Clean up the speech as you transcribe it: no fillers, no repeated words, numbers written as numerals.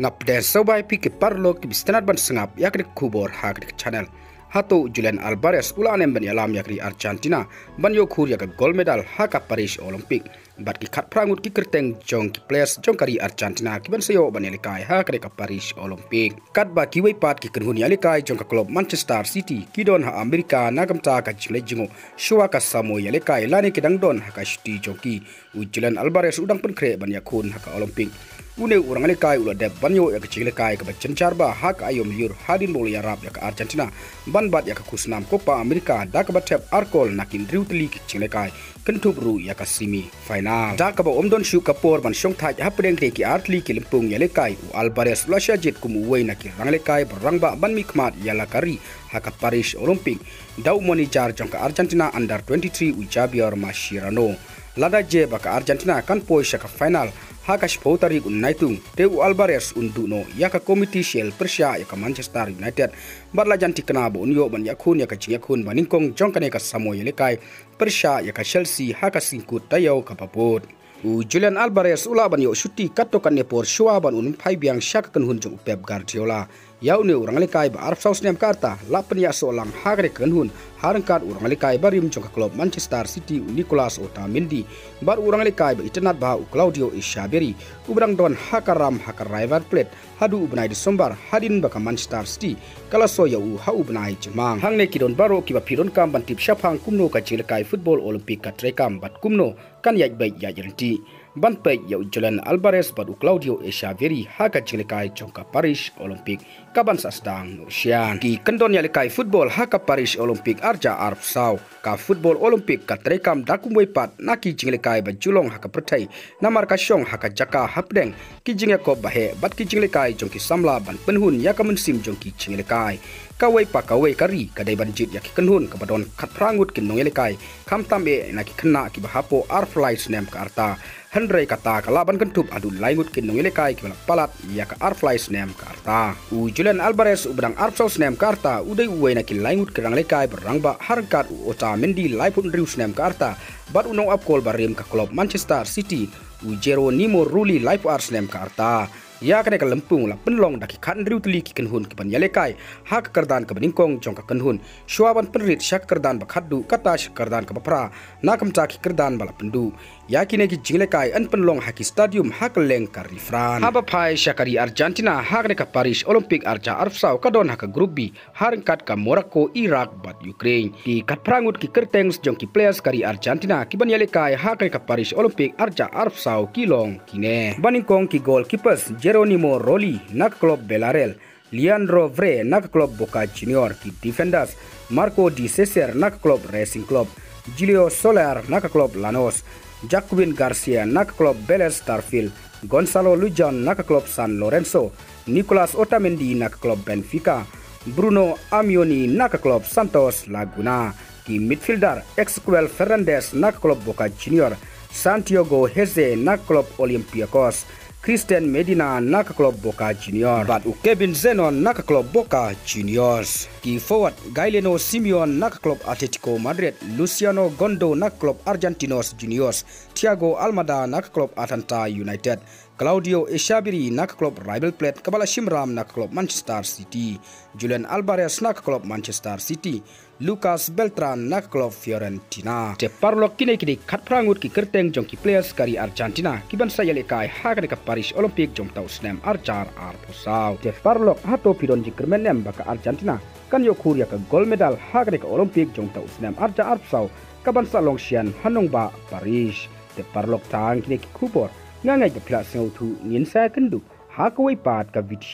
ngap den sobai pi ke parlo ki bistanat ban sengap yakri kubor hakri channel hato Julian Alvarez ulanem ban yalam yakri Argentina ban yo khur yak gold medal haka Paris Olympic bat ki khat prangut ki kerteng jong ki players jong kari Argentina ki ban sayo ban yalikai hakri ka Paris Olympic kat ba ki wei pat ki kenhun yalikai jong ka club Manchester City ki don ha America nagamta ka jingle jingo shua ka samo yalikai lani ki dang don haka shti jong ki Julian Alvarez udang pen kre ban yakun haka Olympic une urang lekai ula deb banyo ya kecil lekai ke bacencar ba hak ayom liur hadin bol ya rap ya ke Argentina ban bat ya ke kusnam Copa America da ke batep arkol nakin riutli kecil lekai kentub ru ya ke semi final da ke ba omdon shu kapor ban syong thaj hapdeng te ki artli ki limpung ya lekai Alvarez lasha jet kumu wei nakin rang lekai berang ba ban mikmat ya lakari hak Paris Olympic dau moni jar jong ke Argentina under 23 Javier Mascherano lada je ba ke Argentina kan poi ke final haka spotari unaitung teu Alvarez unduno yaka komiti shell persya yaka Manchester United barla janti kena bo unyo ban yakun yaka cingakun baningkong jongkane ka Samoy lekai persya yaka Chelsea haka singkut tayau kapapot Julian Alvarez ula ban yo shuti katokan ne por shua ban un phai biang syak kan hun jong Pep Guardiola yau ne urang lekai ba Arab Saus nem karta lapen ya solang hagre kan hun harangkat urang lekai barim jong klub Manchester City Nicolas Otamendi bar urang lekai ba itenat ba Claudio Echeverri ubrang don hakaram hakar rival plate hadu ubnai Desember hadin baka Manchester City kala so ya u ha ubnai jemang hangne kidon baro kiba pidon kam ban tip syapang kumno ka lekai football Olympic ka trekam bat kumno kan yaj bai ya jenti ban pe ya Julian Alvarez badu Claudio Echeverri haka lekai jongka Paris Olympic kaban sasdang Nursian ki kendon ya lekai football haka Paris Olympic arja Arab Sau ka football Olympic ka trekam dakumwei pat naki lekai ba julong haka pertai namar ka syong haka jaka hapdeng ki jinge ko bahe bat ki lekai jongki samla ban penhun ya ka mensim jongki lekai kawai pa kawai kari kadai banjit ya ki kenhun ka badon khat prangut kin nong lekai kam tambe naki kena ki bahapo arfly snem ka arta Hendrai kata kalaban kentup adu laingut kin nong lekai ki palat ya ka arfly snem ka arta Julian Alvarez ubdang arfsaw snem ka arta udai uwei naki laingut kerang lekai berangba harkat Otamendi laipun riu snem ka arta bat unong apkol barim ka klub Manchester City Jeronimo Rulli live ars snem ka arta ya kene ka lempung la penlong daki kan riu tli ki kenhun ki pan yalekai hak kerdan ka beningkong jong ka kenhun shuaban penrit syak kerdan ba khaddu kata syak kerdan ka bapra nakam ta ki kerdan bala pendu ya kine ki jinglekai an penlong haki stadium hak leng ka rifran haba phai syakari Argentina hak ne ka Paris Olympic arja arfsau ka don hak group B harangkat ka Morocco Iraq bat Ukraine ki kat prangut ki kertengs jong ki players kari Argentina ki ban yalekai hak ne ka Paris Olympic arja arfsau kilong kine baningkong ki goalkeepers Jeronimo Rulli nak klub Villarreal, Leandro Vre nak klub Boca Junior ki defenders, Marco Di Cesar nak klub Racing Club, Julio Soler nak klub Lanús, Jacqueline Garcia nak klub Vélez Sarsfield, Gonzalo Lujan nak klub San Lorenzo, Nicolas Otamendi nak klub Benfica, Bruno Amioni nak klub Santos Laguna, ki midfielder Exquel Fernandez nak klub Boca Junior, Santiago Heze nak klub Olympiacos, Christian Medina nak klub Boca Junior bat Kevin Zenon nak klub Boca Juniors ki forward Gaileno Simeon nak klub Atletico Madrid Luciano Gondo nak klub Argentinos Juniors Thiago Almada nak klub Atlanta United Claudio Echeverri nak klub River Plate Kabala Shimram nak klub Manchester City Julian Alvarez nak klub Manchester City Lucas Beltran nak klub Fiorentina te parlo kine kidi khat prangut ki kerteng jong ki players kari Argentina ki ban sayale kai hagane ka Paris Olympic jong tau snem arjar arposau te parlo hato pidon jikermen nem baka Argentina kan yo kuria ka gold medal hagane ka Olympic jong tau snem arjar arposau ka ban sa longshian hanong ba Paris te parlo tang kine ki kubor ngangai ka pila sengau thu ngin sa kendu hakawai pat ka video